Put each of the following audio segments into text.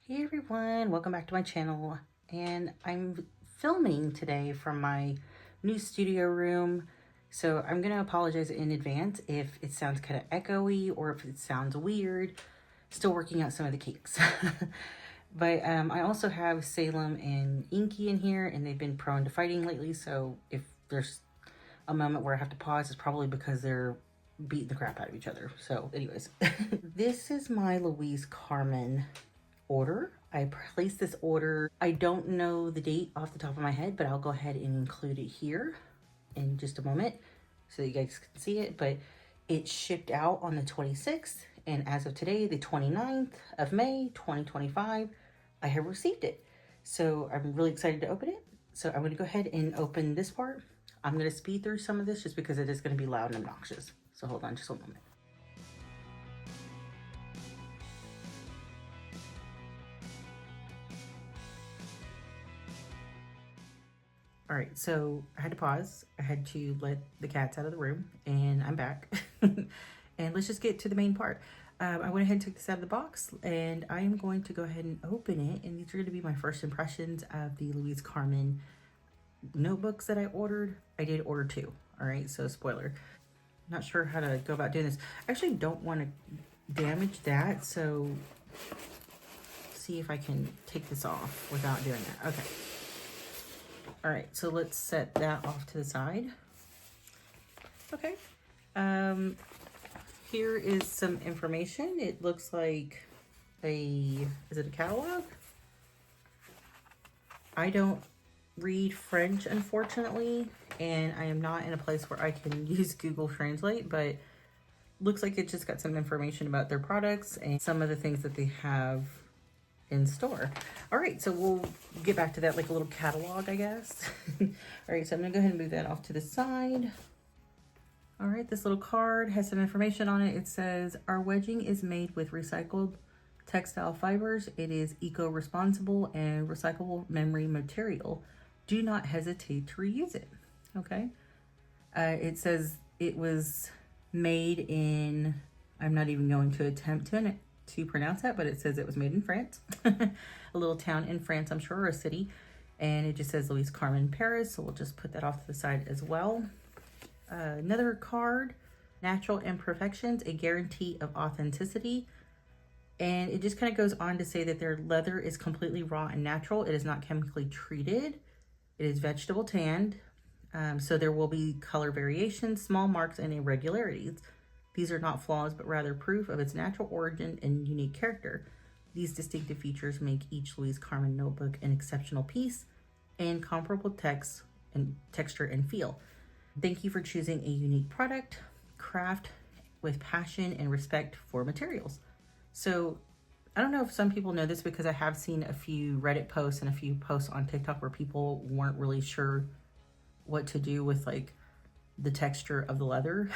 Hey everyone, welcome back to my channel. And I'm filming today from my new studio room. So I'm gonna apologize in advance if it sounds kind of echoey or if it sounds weird. Still working out some of the kinks. But I also have Salem and Inky in here, and they've been prone to fighting lately. So if there's a moment where I have to pause, it's probably because they're beating the crap out of each other. So anyways, this is my Louise Carmen order. I placed this order. I don't know the date off the top of my head, but I'll go ahead and include it here in just a moment so that you guys can see it. But it shipped out on the 26th, and as of today, the 29th of May 2025, I have received it. So I'm really excited to open it. So I'm going to go ahead and open this part. I'm going to speed through some of this just because it is going to be loud and obnoxious. So hold on just a moment. All right, so I had to pause. I had to let the cats out of the room, and I'm back. And let's just get to the main part. I went ahead and took this out of the box, and I am going to go ahead and open it. And these are going to be my first impressions of the Louise Carmen notebooks that I ordered. I did order 2. All right, so spoiler. Not sure how to go about doing this. I actually don't want to damage that, so see if I can take this off without doing that. Okay. All right, so let's set that off to the side. Okay. Here is some information. It looks like is it a catalog? I don't read French, unfortunately, and I am not in a place where I can use Google Translate, but looks like it just got some information about their products and some of the things that they have in store. All right, so we'll get back to that like a little catalog, I guess. All right, so I'm gonna go ahead and move that off to the side. All right, this little card has some information on it. It says, our wedging is made with recycled textile fibers. It is eco-responsible and recyclable memory material. Do not hesitate to reuse it. Okay. It says it was made in, I'm not even going to attempt to pronounce that, but it says it was made in France. A little town in France, I'm sure, or a city. And it just says Louise Carmen, Paris. So we'll just put that off to the side as well. Another card, Natural Imperfections, a guarantee of authenticity. And it just kind of goes on to say that their leather is completely raw and natural. It is not chemically treated. It is vegetable tanned. So there will be color variations, small marks, and irregularities. These are not flaws, but rather proof of its natural origin and unique character. These distinctive features make each Louise Carmen notebook an exceptional piece and comparable text and texture and feel. Thank you for choosing a unique product, craft with passion and respect for materials. So I don't know if some people know this because I have seen a few Reddit posts and a few posts on TikTok where people weren't really sure what to do with like the texture of the leather.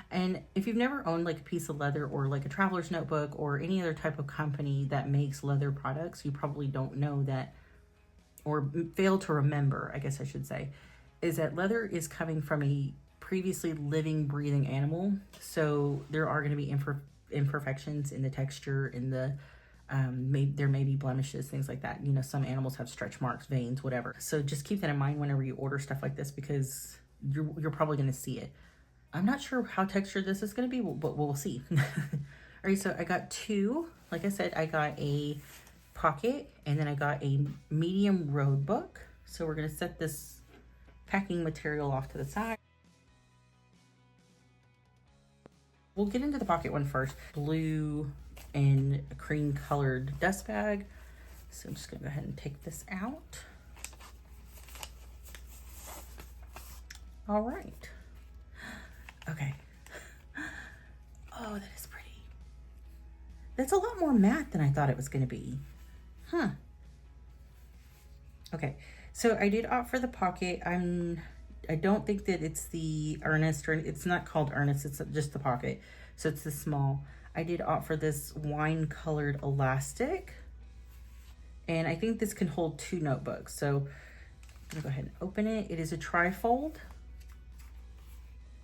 And if you've never owned like a piece of leather or like a traveler's notebook or any other type of company that makes leather products, you probably don't know that, or fail to remember, I guess I should say, is that leather is coming from a previously living, breathing animal. So there are going to be imperfections in the texture, in the there may be blemishes, things like that. You know, some animals have stretch marks, veins, whatever. So just keep that in mind whenever you order stuff like this, because you're probably going to see it. I'm not sure how textured this is going to be, but we'll see. All right, so I got 2. Like I said, I got a pocket and then I got a medium road book. So we're going to set this packing material off to the side. We'll get into the pocket one first. Blue and a cream colored dust bag. So I'm just gonna go ahead and take this out. All right. Okay. Oh, that is pretty. That's a lot more matte than I thought it was gonna be. Huh. Okay, so I did opt for the pocket. I don't think that it's the Earnest, or it's not called Earnest, it's just the pocket. So it's the small. I did opt for this wine colored elastic. And I think this can hold 2 notebooks. So I'm gonna go ahead and open it. It is a trifold.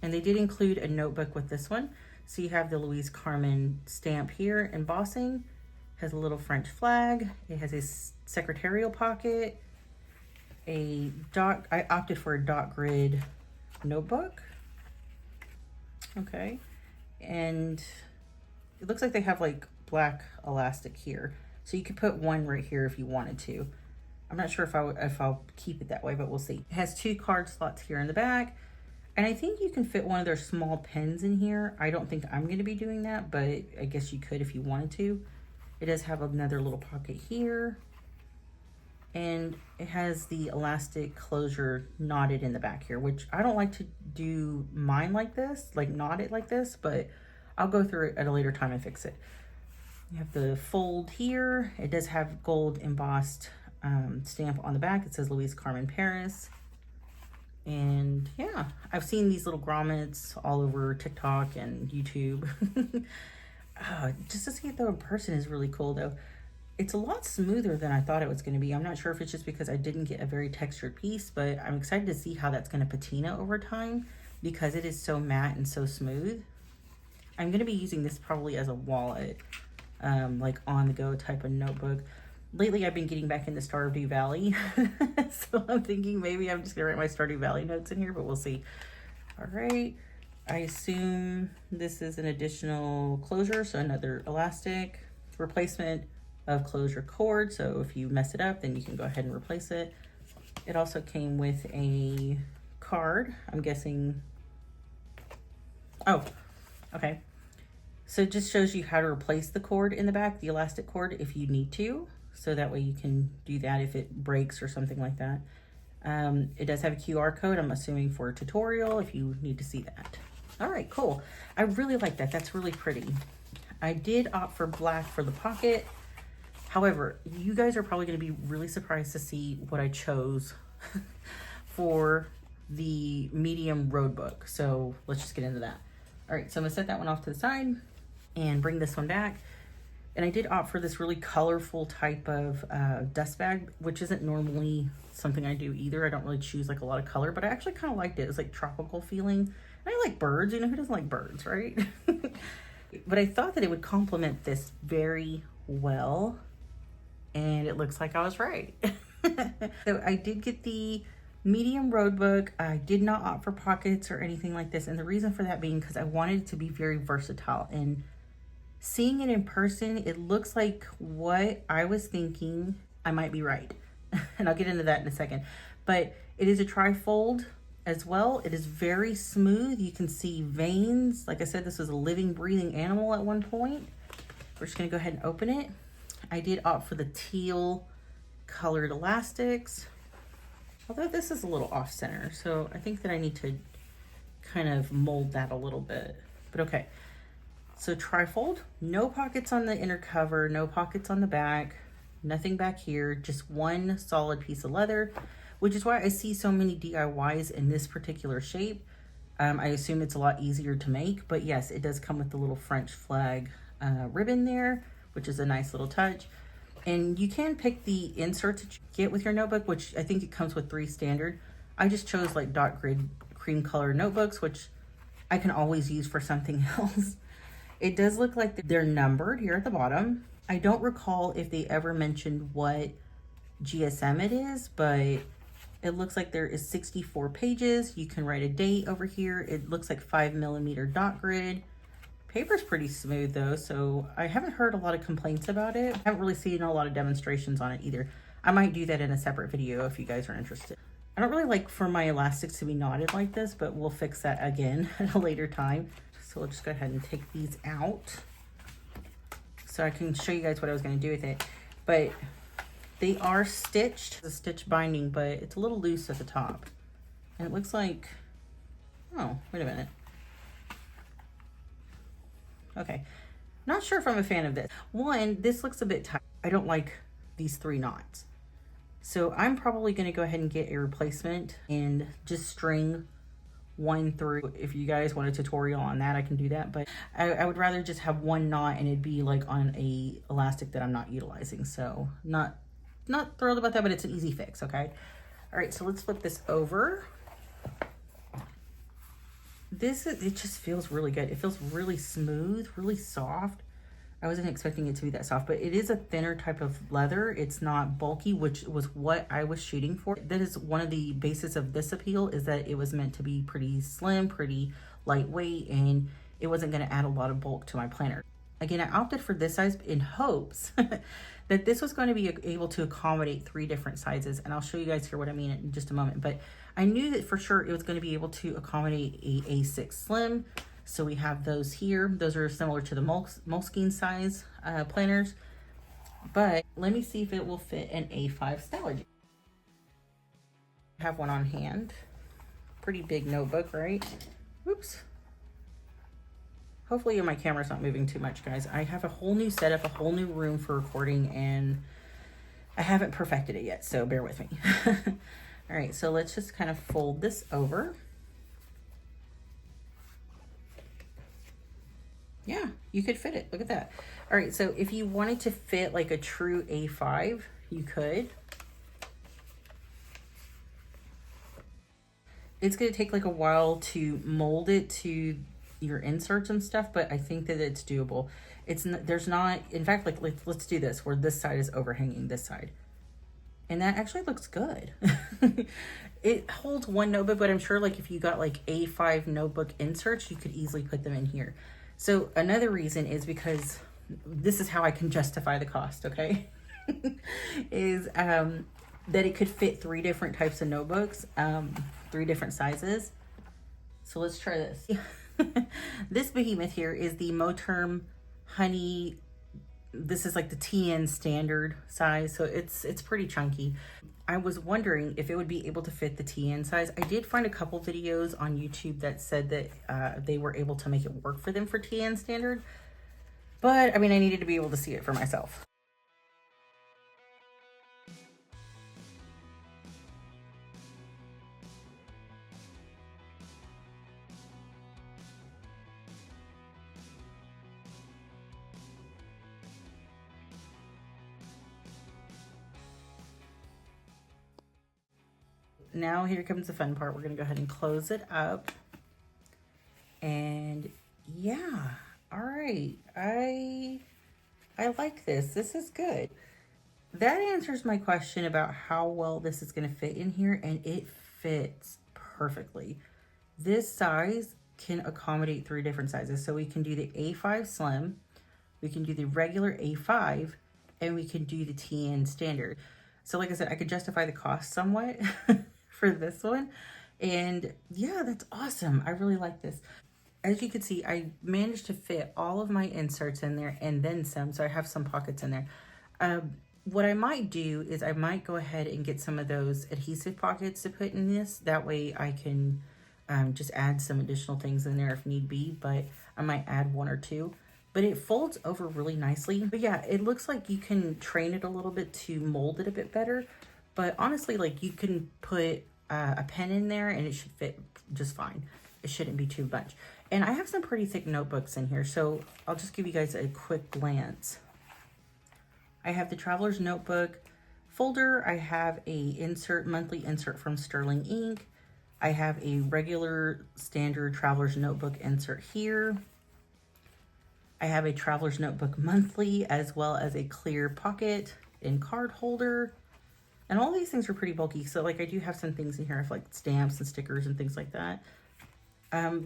And they did include a notebook with this one. So you have the Louise Carmen stamp here, embossing, Has a little French flag. It has a secretarial pocket, a dot, I opted for a dot grid notebook. Okay. And it looks like they have like black elastic here. So you could put one right here if you wanted to. I'm not sure if I'll keep it that way, but we'll see. It has 2 card slots here in the back. And I think you can fit one of their small pens in here. I don't think I'm going to be doing that, but I guess you could if you wanted to. It does have another little pocket here. And it has the elastic closure knotted in the back here, which I don't like to do mine like this, like knot it like this, but I'll go through it at a later time and fix it. You have the fold here. It does have gold embossed stamp on the back. It says Louise Carmen, Paris. And yeah, I've seen these little grommets all over TikTok and YouTube. Just to see it though in person is really cool though. It's a lot smoother than I thought it was going to be. I'm not sure if it's just because I didn't get a very textured piece, but I'm excited to see how that's going to patina over time because it is so matte and so smooth. I'm going to be using this probably as a wallet, like on the go type of notebook. Lately, I've been getting back into Stardew Valley, so I'm thinking maybe I'm just going to write my Stardew Valley notes in here, but we'll see. All right, I assume this is an additional closure, so another elastic replacement of closure cord, so if you mess it up, then you can go ahead and replace it. It also came with a card, I'm guessing. Oh, okay. So it just shows you how to replace the cord in the back, the elastic cord, if you need to. So that way you can do that if it breaks or something like that. It does have a QR code, I'm assuming for a tutorial if you need to see that. All right, cool. I really like that. That's really pretty. I did opt for black for the pocket. However, you guys are probably going to be really surprised to see what I chose for the medium road book. So let's just get into that. All right, so I'm gonna set that one off to the side and bring this one back. And I did opt for this really colorful type of dust bag, which isn't normally something I do either. I don't really choose like a lot of color, but I actually kind of liked it. It's like tropical feeling. And I like birds, you know, who doesn't like birds, right? But I thought that it would complement this very well. And it looks like I was right. So I did get the medium road book. I did not opt for pockets or anything like this. And the reason for that being because I wanted it to be very versatile. And seeing it in person, it looks like what I was thinking. I might be right. And I'll get into that in a second. But it is a tri-fold as well. It is very smooth. You can see veins. Like I said, this was a living, breathing animal at one point. We're just going to go ahead and open it. I did opt for the teal colored elastics. Although this is a little off center. So I think that I need to kind of mold that a little bit. But okay. So trifold, no pockets on the inner cover, no pockets on the back, nothing back here, just one solid piece of leather, which is why I see so many DIYs in this particular shape. I assume it's a lot easier to make, but yes, it does come with the little French flag ribbon there, which is a nice little touch. And you can pick the inserts that you get with your notebook, which I think it comes with 3 standard. I just chose like dot grid cream color notebooks, which I can always use for something else. It does look like they're numbered here at the bottom. I don't recall if they ever mentioned what GSM it is, but it looks like there is 64 pages. You can write a date over here. It looks like 5mm dot grid. Paper's pretty smooth though, so I haven't heard a lot of complaints about it. I haven't really seen a lot of demonstrations on it either. I might do that in a separate video if you guys are interested. I don't really like for my elastics to be knotted like this, but we'll fix that again at a later time. So we'll just go ahead and take these out so I can show you guys what I was going to do with it. But they are stitched, the stitch binding, but it's a little loose at the top. And it looks like, oh, wait a minute. Okay, not sure if I'm a fan of this. One, this looks a bit tight. I don't like these 3 knots. So I'm probably going to go ahead and get a replacement and just string one through. If you guys want a tutorial on that, I can do that, but I would rather just have one knot and it'd be like on a elastic that I'm not utilizing. So not thrilled about that, but it's an easy fix. Okay, all right, so let's flip this over. It just feels really good. It feels really smooth, really soft. I wasn't expecting it to be that soft, but it is a thinner type of leather. It's not bulky, which was what I was shooting for. That is one of the basis of this appeal, is that it was meant to be pretty slim, pretty lightweight, and it wasn't going to add a lot of bulk to my planner. Again, I opted for this size in hopes that this was going to be able to accommodate 3 different sizes. And I'll show you guys here what I mean in just a moment. But I knew that for sure it was going to be able to accommodate a A6 Slim. So we have those here. Those are similar to the Moleskine size planners. But let me see if it will fit an A5 Stylogy. I have one on hand. Pretty big notebook, right? Oops. Hopefully my camera's not moving too much, guys. I have a whole new setup, a whole new room for recording, and I haven't perfected it yet, so bear with me. All right, so let's just kind of fold this over. Yeah, you could fit it. Look at that. All right, so if you wanted to fit like a true A5, you could. It's going to take like a while to mold it to your inserts and stuff, but I think that it's doable. There's not, in fact, like let's do this where this side is overhanging this side. And that actually looks good. It holds one notebook, but I'm sure like if you got like A5 notebook inserts, you could easily put them in here. So another reason is because this is how I can justify the cost, okay? is that it could fit 3 different types of notebooks, 3 different sizes. So let's try this. This behemoth here is the Moterm Honey. This is like the TN standard size, so it's pretty chunky. I was wondering if it would be able to fit the TN size. I did find a couple videos on YouTube that said that they were able to make it work for them for TN standard, but I mean, I needed to be able to see it for myself. Now here comes the fun part. We're gonna go ahead and close it up. And yeah, all right. I like this. This is good. That answers my question about how well this is gonna fit in here, and it fits perfectly. This size can accommodate 3 different sizes. So we can do the A5 Slim, we can do the regular A5, and we can do the TN standard. So like I said, I could justify the cost somewhat for this one. And yeah, that's awesome. I really like this. As you can see, I managed to fit all of my inserts in there and then some. So I have some pockets in there. What I might do is I might go ahead and get some of those adhesive pockets to put in this. That way I can just add some additional things in there if need be, but I might add 1 or 2. But it folds over really nicely. But yeah, it looks like you can train it a little bit to mold it a bit better. But honestly, like you can put a pen in there and it should fit just fine. It shouldn't be too much. And I have some pretty thick notebooks in here, so I'll just give you guys a quick glance. I have the Traveler's Notebook folder. I have a monthly insert from Sterling Ink. I have a regular standard Traveler's Notebook insert here. I have a Traveler's Notebook monthly, as well as a clear pocket and card holder. And all these things are pretty bulky. So like I do have some things in here of like stamps and stickers and things like that.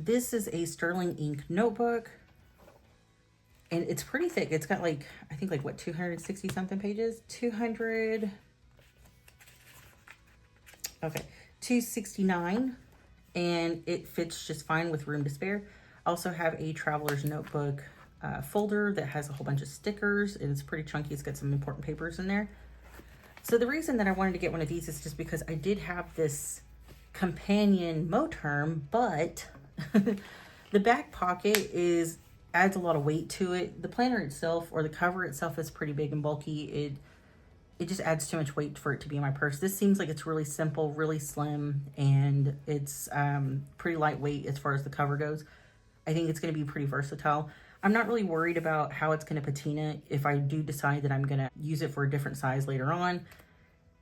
This is a Sterling Ink notebook. And it's pretty thick. It's got like, I think like what, 260 something pages? 269. And it fits just fine with room to spare. I also have a Traveler's Notebook folder that has a whole bunch of stickers, and it's pretty chunky. It's got some important papers in there. So the reason that I wanted to get one of these is just because I did have this companion Moterm, but the back pocket adds a lot of weight to it. The planner itself, or the cover itself, is pretty big and bulky. It just adds too much weight for it to be in my purse. This seems like it's really simple, really slim, and it's pretty lightweight as far as the cover goes. I think it's going to be pretty versatile. I'm not really worried about how it's going to patina if I do decide that I'm going to use it for a different size later on.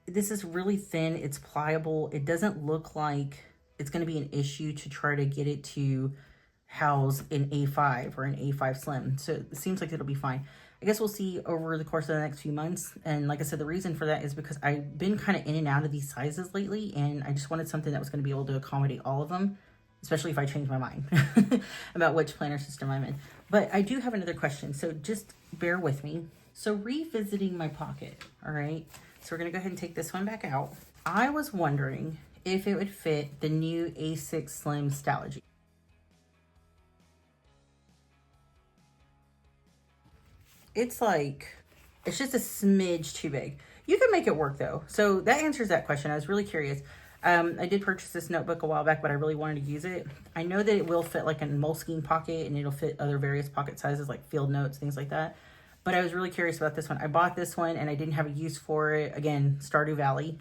This is really thin. It's pliable. It doesn't look like it's going to be an issue to try to get it to house an A5 or an A5 Slim. So it seems like it'll be fine. I guess we'll see over the course of the next few months. And like I said, the reason for that is because I've been kind of in and out of these sizes lately, and I just wanted something that was going to be able to accommodate all of them, especially if I change my mind about which planner system I'm in. But I do have another question, so just bear with me. So revisiting my pocket, all right? So we're going to go ahead and take this one back out. I was wondering if it would fit the new A6 Slim Stalogy. It's like, it's just a smidge too big. You can make it work though. So that answers that question. I was really curious. I did purchase this notebook a while back, but I really wanted to use it. I know that it will fit like a Moleskine pocket, and it'll fit other various pocket sizes like field notes, things like that. But I was really curious about this one. I bought this one and I didn't have a use for it. Again, Stardew Valley.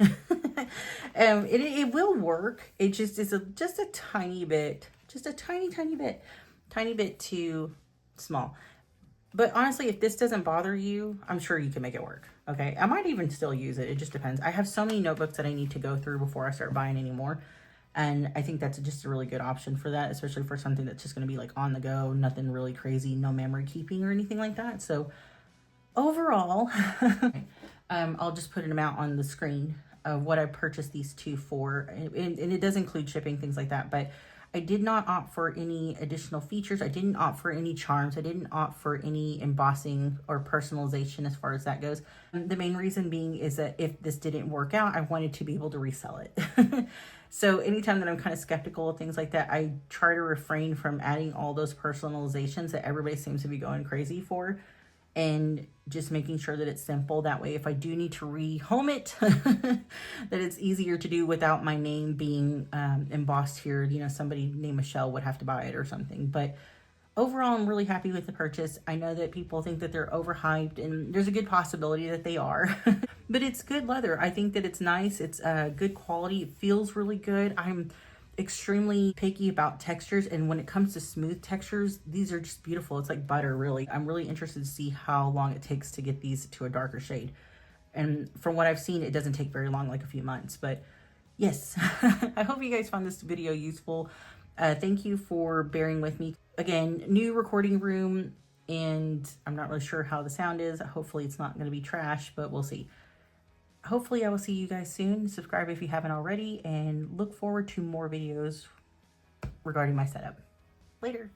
It will work. It just is just a tiny bit, just a tiny bit too small. But honestly, if this doesn't bother you, I'm sure you can make it work. Okay, I might even still use it. It just depends. I have so many notebooks that I need to go through before I start buying any more. And I think that's just a really good option for that, especially for something that's just going to be like on the go, nothing really crazy, no memory keeping or anything like that. So overall, I'll just put an amount on the screen of what I purchased these two for. And it does include shipping, things like that. But I did not opt for any additional features. I didn't opt for any charms. I didn't opt for any embossing or personalization as far as that goes. The main reason being is that if this didn't work out, I wanted to be able to resell it. So anytime that I'm kind of skeptical of things like that, I try to refrain from adding all those personalizations that everybody seems to be going crazy for, and just making sure that it's simple. That way, if I do need to rehome it, that it's easier to do without my name being embossed here. You know, somebody named Michelle would have to buy it or something. But overall, I'm really happy with the purchase. I know that people think that they're overhyped, and there's a good possibility that they are. But it's good leather. I think that it's nice. It's good quality. It feels really good. I'm extremely picky about textures, and when it comes to smooth textures, these are just beautiful. It's like butter, really. I'm really interested to see how long it takes to get these to a darker shade, and from what I've seen, it doesn't take very long, like a few months. But yes, I hope you guys found this video useful. Thank you for bearing with me. Again, new recording room, and I'm not really sure how the sound is. Hopefully it's not going to be trash, but we'll see. Hopefully I will see you guys soon. Subscribe if you haven't already, and look forward to more videos regarding my setup. Later.